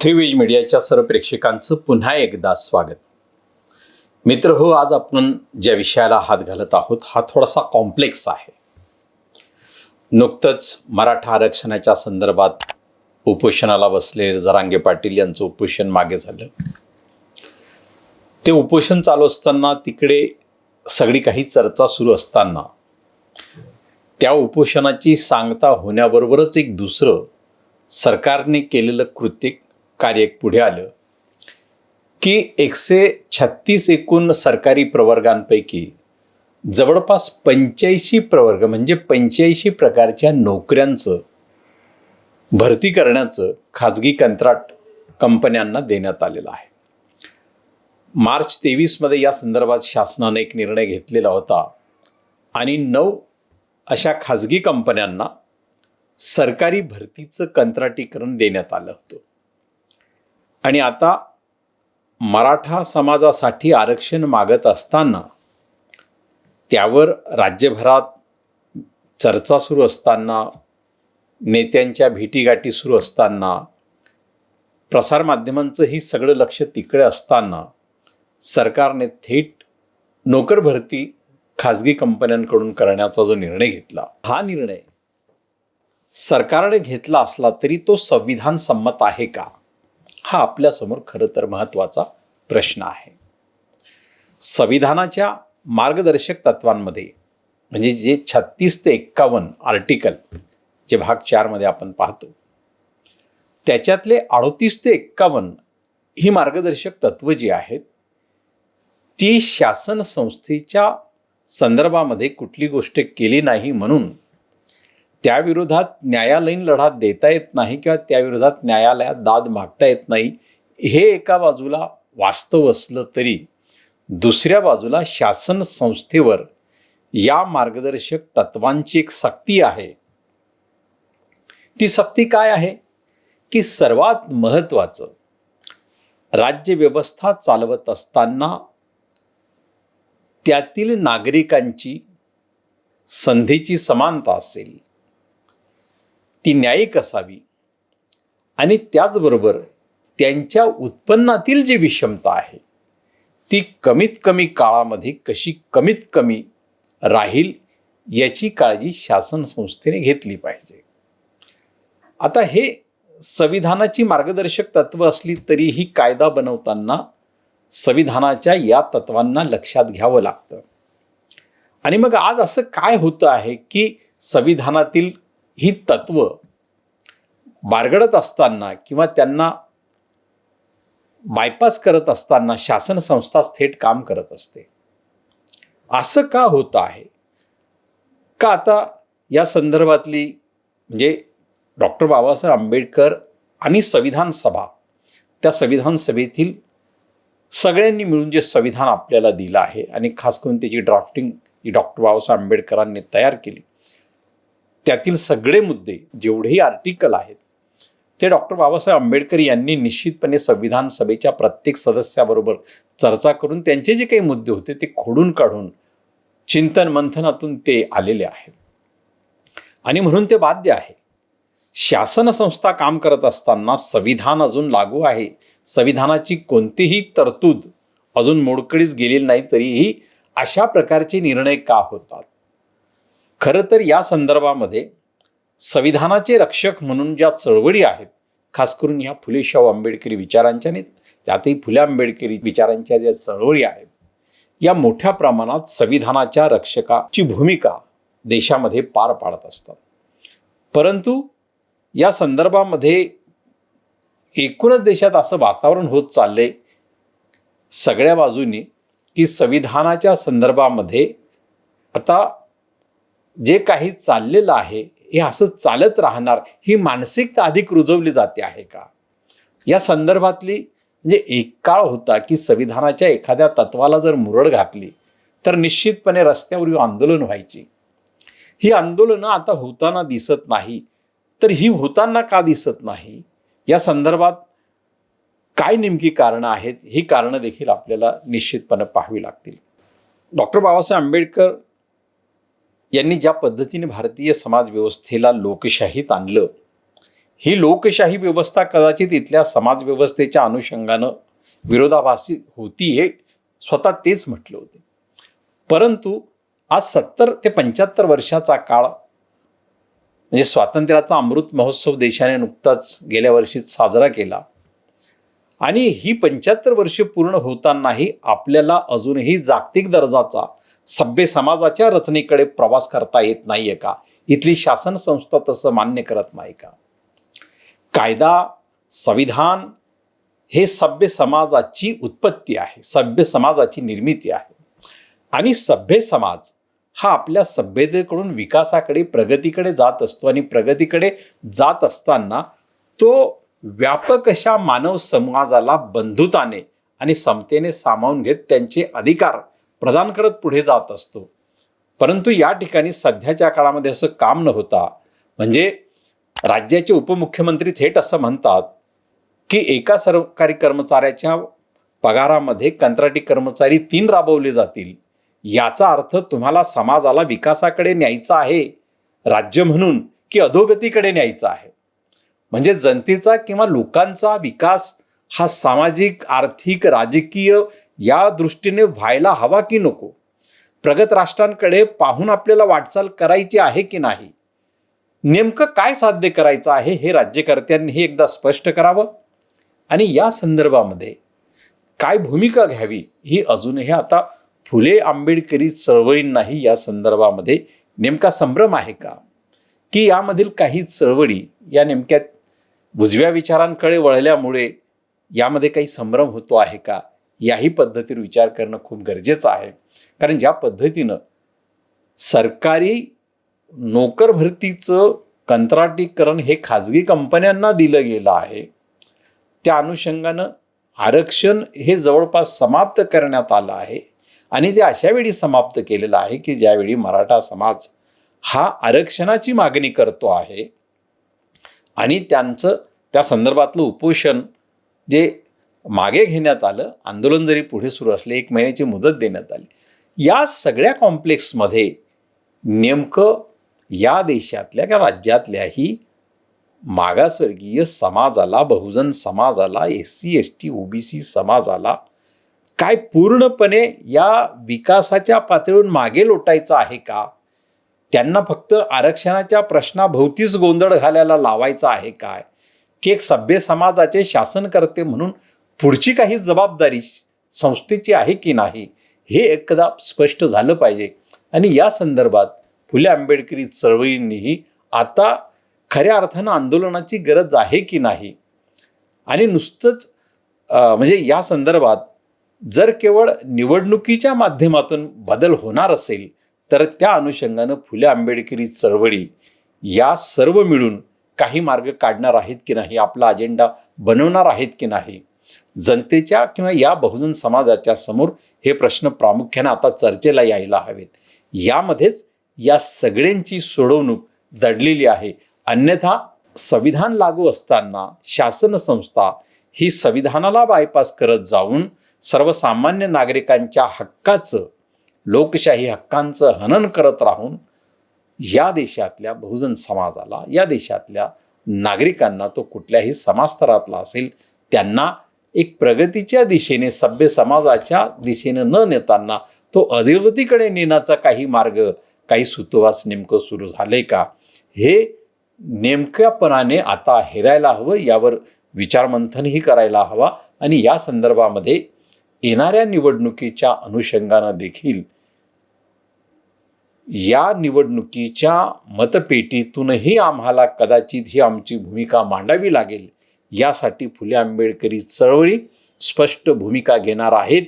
थ्रीवेज मीडियाच्या सर्व प्रेक्षकांचं पुन्हा एकदा स्वागत. मित्र हो, आज आपण ज्या विषयाला हात घालत आहोत हा थोडासा कॉम्प्लेक्स आहे. नुकतंच मराठा आरक्षणाच्या संदर्भात उपोषणाला बसलेले जरांगे पाटील यांचं उपोषण मागे झालं. ते उपोषण चालू असताना तिकडे सगळी काही चर्चा सुरू असताना त्या उपोषणाची सांगता होण्याबरोबरच एक दुसरं सरकारने केलेलं कृत्य कार्य पुढे आलं की 136 एकूण सरकारी प्रवर्गांपैकी जवळपास 85 प्रवर्ग म्हणजे 85 प्रकारच्या नोकऱ्यांचं भरती करण्याचं खाजगी कंत्राट कंपन्यांना देण्यात आलेलं आहे. मार्च 23 या संदर्भात शासनाने एक निर्णय घेतलेला होता आणि 9 अशा खाजगी कंपन्यांना सरकारी भरतीचं कंत्राटीकरण देण्यात आलं होतं. आणि आता मराठा समाजासाठी आरक्षण मागत असताना त्यावर राज्यभरात चर्चा सुरू असताना, नेत्यांच्या भेटीगाठी सुरू असताना, प्रसारमाध्यमांचंही सगळं लक्ष तिकडे असताना सरकारने थेट नोकर भरती खाजगी कंपन्यांकडून करण्याचा जो निर्णय घेतला, हा निर्णय सरकारने घेतला असला तरी तो संविधान संमत आहे का, हा आपल्यासमोर खरं तर महत्त्वाचा प्रश्न आहे. संविधानाच्या मार्गदर्शक तत्वांमध्ये म्हणजे जे 36 ते 51 आर्टिकल जे भाग 4 मध्ये आपण पाहतो, त्याच्यातले 38 ते 51 ही मार्गदर्शक तत्व जी आहेत ती शासन संस्थेच्या संदर्भामध्ये कुठली गोष्ट केली नाही म्हणून त्याविरोधात न्यायालयीन लढा देता येत नाही किंवा त्याविरोधात न्यायालयात दाद मागता येत नाही, हे एका बाजूला वास्तव असलं तरी दुसऱ्या बाजूला शासन संस्थेवर या मार्गदर्शक तत्वांची एक सक्ती आहे. ती सक्ती काय आहे की सर्वात महत्त्वाचं, राज्यव्यवस्था चालवत असताना त्यातील नागरिकांची संधीची समानता असेल, ती न्यायिक असावी आणि त्याचबरोबर त्यांच्या उत्पन्नातील जी विषमता आहे ती कमीत कमी काळामध्ये कशी कमीत कमी राहील याची काळजी शासन संस्थेने घेतली पाहिजे. आता हे संविधानाची मार्गदर्शक तत्व असली तरीही कायदा बनवताना संविधानाच्या या तत्वांना लक्षात घ्यावं लागतं. आणि मग आज असं काय होतं आहे की संविधानातील ही तत्व बारगडत असताना किंवा त्यांना बायपास करत असताना शासन संस्थाच थेट काम करत असते. असं का होतं आहे का? आता या संदर्भातली म्हणजे डॉक्टर बाबासाहेब आंबेडकर आणि संविधान सभा, त्या संविधान सभेतील सगळ्यांनी मिळून जे संविधान आपल्याला दिलं आहे आणि खास करून त्याची ड्राफ्टिंग ही डॉक्टर बाबासाहेब आंबेडकरांनी तयार केली, त्यातील सगळे मुद्दे जेवढेही आर्टिकल आहेत ते डॉक्टर बाबासाहेब आंबेडकर यांनी निश्चितपणे संविधान सभेच्या प्रत्येक सदस्याबरोबर चर्चा करून त्यांचे जे काही मुद्दे होते ते खोडून काढून चिंतन मंथनातून ते आलेले आहेत. आणि म्हणून ते बाध्य आहे. शासन संस्था काम करत असताना संविधान अजून लागू आहे, संविधानाची कोणतीही तरतूद अजून मोडकळीस गेलेली नाही, तरीही अशा प्रकारचे निर्णय का होतात? खरं तर या संदर्भामध्ये संविधानाचे रक्षक म्हणून ज्या चळवळी आहेत, खास करून ह्या फुले शाहू आंबेडकरी विचारांच्या नाहीत, त्यातही फुले आंबेडकरी विचारांच्या ज्या चळवळी आहेत, या मोठ्या प्रमाणात संविधानाच्या रक्षकाची भूमिका देशामध्ये पार पाडत असतात. परंतु या संदर्भामध्ये एकूणच देशात असं वातावरण होत चाललंय सगळ्या बाजूनी की संविधानाच्या संदर्भामध्ये आता जे काही चाललेलं आहे हे असं चालत राहणार, ही मानसिकता अधिक रुजवली जाते आहे का? या संदर्भातली म्हणजे एक काळ होता की संविधानाच्या एखाद्या तत्वाला जर मुरड घातली तर निश्चितपणे रस्त्यावर आंदोलन व्हायची. ही आंदोलनं आता होताना दिसत नाही. तर ही होताना का दिसत नाही, या संदर्भात काय नेमकी कारणं आहेत, ही कारणं देखील आपल्याला निश्चितपणे पाहावी लागतील. डॉक्टर बाबासाहेब आंबेडकर यांनी ज्या पद्धतीने भारतीय समाज व्यवस्थेला लोकशाहीत आणलं, ही लोकशाही व्यवस्था कदाचित इथल्या समाजव्यवस्थेच्या अनुषंगानं विरोधाभासी होती हे स्वतः तेच म्हटले होते. परंतु आज 70 ते 75 वर्षाचा काळ म्हणजे स्वातंत्र्याचा अमृत महोत्सव देशाने नुकताच गेल्या वर्षीच साजरा केला आणि ही 75 वर्षे पूर्ण होतानाही आपल्याला अजूनही जागतिक दर्जाचा सभ्य समाजाच्या रचनेकडे प्रवास करता येत नाहीये का? इथली शासन संस्था तसं मान्य करत नाही का? कायदा, संविधान हे सभ्य समाजाची उत्पत्ती आहे, सभ्य समाजाची निर्मिती आहे आणि सभ्य समाज हा आपल्या सभ्यतेकडून विकासाकडे प्रगतीकडे जात असतो आणि प्रगतीकडे जात असताना तो व्यापक अशा मानव समाजाला बंधुताने आणि समतेने सामावून घेत त्यांचे अधिकार प्रदान करत पुढे जात असतो. परंतु या ठिकाणी सध्याच्या काळामध्ये असं काम न होता म्हणजे राज्याचे उपमुख्यमंत्री थेट असं म्हणतात की एका सरकारी कर्मचाऱ्याच्या पगारामध्ये कंत्राटी कर्मचारी 3 राबवले जातील. याचा अर्थ तुम्हाला समाजाला विकासाकडे न्यायचा आहे राज्य म्हणून की अधोगतीकडे न्यायचा आहे. म्हणजे जनतेचा किंवा लोकांचा विकास हा सामाजिक, आर्थिक, राजकीय या दृष्टीने व्हायला हवा की नको? प्रगत राष्ट्रांकडे पाहून आपल्याला वाटचाल करायची आहे की नाही? नेमकं काय साध्य करायचं आहे हे राज्यकर्त्यांनी एकदा स्पष्ट करावं आणि या संदर्भामध्ये काय भूमिका घ्यावी ही अजूनही आता फुले आंबेडकरी चळवळींनाही या संदर्भामध्ये नेमका संभ्रम आहे का? की यामधील काही चळवळी या नेमक्या उजव्या विचारांकडे वळल्यामुळे यामध्ये काही संभ्रम होतो आहे का? याही पद्धतीवर विचार करणं खूप गरजेचं आहे. कारण ज्या पद्धतीनं सरकारी नोकर भरतीचं कंत्राटीकरण हे खाजगी कंपन्यांना दिलं गेलं आहे, त्या अनुषंगानं आरक्षण हे जवळपास समाप्त करण्यात आलं आहे आणि ते अशा वेळी समाप्त केलेलं आहे की ज्यावेळी मराठा समाज हा आरक्षणाची मागणी करतो आहे आणि त्यांचं त्या संदर्भातलं उपोषण जे मागे घेण्यात आलं, आंदोलन जरी पुढे सुरू असले, 1 महिन्याची मुदत देण्यात आली. या सगळ्या कॉम्प्लेक्समध्ये नेमकं या देशातल्या किंवा राज्यातल्याही मागासवर्गीय समाजाला, बहुजन समाजाला, SC ST OBC समाजाला काय पूर्णपणे या विकासाच्या पातळीवरून मागे लोटायचं आहे का? त्यांना फक्त आरक्षणाच्या प्रश्नाभोवतीच गोंधळ घालायला लावायचा आहे काय? की एक सभ्य समाजाचे शासनकर्ते म्हणून पुढची काही जबाबदारी संस्थेची आहे की नाही हे एकदा स्पष्ट झालं पाहिजे. आणि या संदर्भात फुले आंबेडकरी चळवळींनीही आता खऱ्या अर्थानं आंदोलनाची गरज आहे की नाही आणि नुसतंच म्हणजे या संदर्भात जर केवळ निवडणुकीच्या माध्यमातून बदल होणार असेल तर त्या अनुषंगानं फुले आंबेडकरी चळवळी या सर्व मिळून काही मार्ग काढणार आहेत की नाही, आपला अजेंडा बनवणार आहेत की नाही, जनतेच्या किंवा या बहुजन समाजाच्या समोर हे प्रश्न प्रामुख्याने आता चर्चेला यायला हवेत. यामध्येच या सगळ्यांची सोडवणूक दडलेली आहे. अन्यथा संविधान लागू असताना शासन संस्था ही संविधानाला बायपास करत जाऊन सर्वसामान्य नागरिकांच्या हक्काचं, लोकशाही हक्कांचं हनन करत राहून या देशातल्या बहुजन समाजाला, या देशातल्या नागरिकांना, तो कुठल्याही समाजस्तरातला असेल, त्यांना एक प्रगतीच्या दिशेने, सभ्य समाजाच्या दिशेने न नेताना तो अधोगतीकडे नेण्याचा काही मार्ग, काही सुतोवाच नेमकं सुरू झाले का हे नेमक्यापणाने आता हेरायला हवं. यावर विचारमंथनही करायला हवा आणि या संदर्भामध्ये येणाऱ्या निवडणुकीच्या अनुषंगानं देखील या निवडणुकीच्या मतपेटीतूनही आम्हाला कदाचित ही आमची भूमिका मांडावी लागेल. यासाठी फुले आंबेडकरी चळवळी स्पष्ट भूमिका घेणार आहेत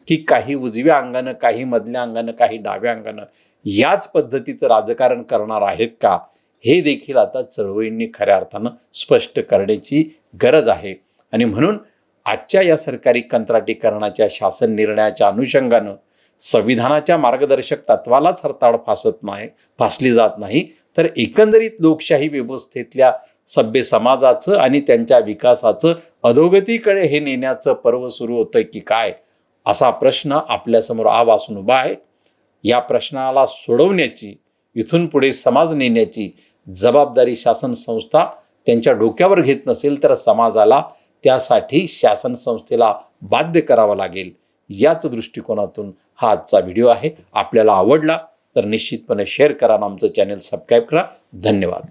की काही उजव्या अंगानं, काही मधल्या अंगानं, काही डाव्या अंगानं याच पद्धतीचं राजकारण करणार आहेत का हे देखील आता चळवळींनी खऱ्या अर्थानं स्पष्ट करण्याची गरज आहे. आणि म्हणून आजच्या या सरकारी कंत्राटीकरणाच्या शासन निर्णयाच्या अनुषंगानं संविधानाच्या मार्गदर्शक तत्वालाच हरताळ फासली जात नाही, तर एकंदरीत लोकशाही व्यवस्थेतल्या सभ्य समाजाचं आणि त्यांच्या विकासाचं अधोगतीकडे हे नेण्याचं पर्व सुरू होतंय की काय, असा प्रश्न आपल्यासमोर आवासून उभा आहे. या प्रश्नाला सोडवण्याची, इथून पुढे समाज नेण्याची जबाबदारी शासन संस्था त्यांच्या डोक्यावर घेत नसेल तर समाजाला त्यासाठी शासन संस्थेला बाध्य करावं लागेल. याच दृष्टिकोनातून हा आजचा व्हिडिओ आहे. आपल्याला आवडला तर निश्चितपणे शेअर करा आणि आमचं चॅनल सबस्क्राईब करा. धन्यवाद.